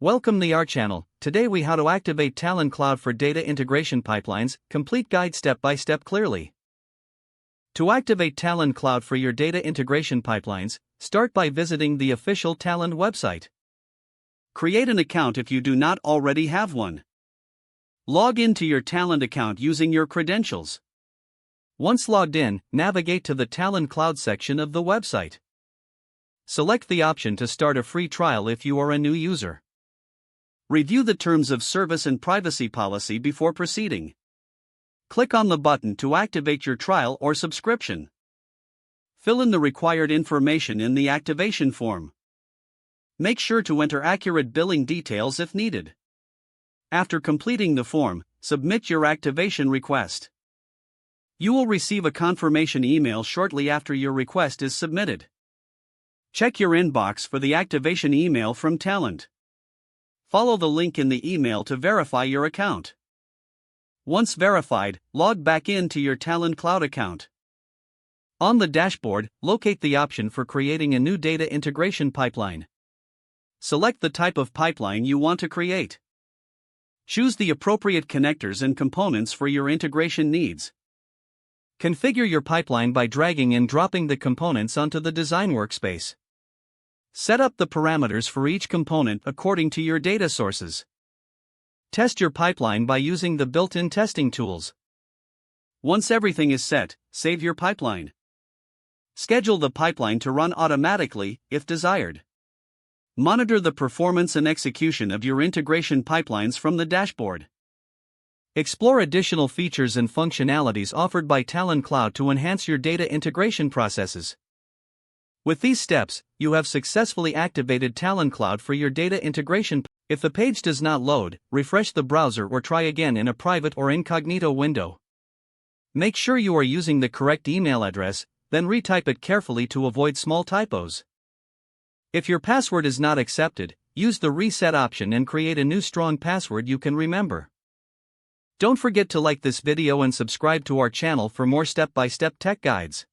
Welcome to our channel. Today we how to activate Talend Cloud for data integration pipelines, complete guide step by step clearly. To activate Talend Cloud for your data integration pipelines, start by visiting the official Talend website. Create an account if you do not already have one. Log into your Talend account using your credentials. Once logged in, navigate to the Talend Cloud section of the website. Select the option to start a free trial if you are a new user. Review the terms of service and privacy policy before proceeding. Click on the button to activate your trial or subscription. Fill in the required information in the activation form. Make sure to enter accurate billing details if needed. After completing the form, submit your activation request. You will receive a confirmation email shortly after your request is submitted. Check your inbox for the activation email from Talend. Follow the link in the email to verify your account. Once verified, log back in to your Talend Cloud account. On the dashboard, locate the option for creating a new data integration pipeline. Select the type of pipeline you want to create. Choose the appropriate connectors and components for your integration needs. Configure your pipeline by dragging and dropping the components onto the design workspace. Set up the parameters for each component according to your data sources. Test your pipeline by using the built-in testing tools. Once everything is set, save your pipeline. Schedule the pipeline to run automatically, if desired. Monitor the performance and execution of your integration pipelines from the dashboard. Explore additional features and functionalities offered by Talend Cloud to enhance your data integration processes. With these steps, you have successfully activated Talend Cloud for your data integration. If the page does not load, refresh the browser or try again in a private or incognito window. Make sure you are using the correct email address, then retype it carefully to avoid small typos. If your password is not accepted, use the reset option and create a new strong password you can remember. Don't forget to like this video and subscribe to our channel for more step-by-step tech guides.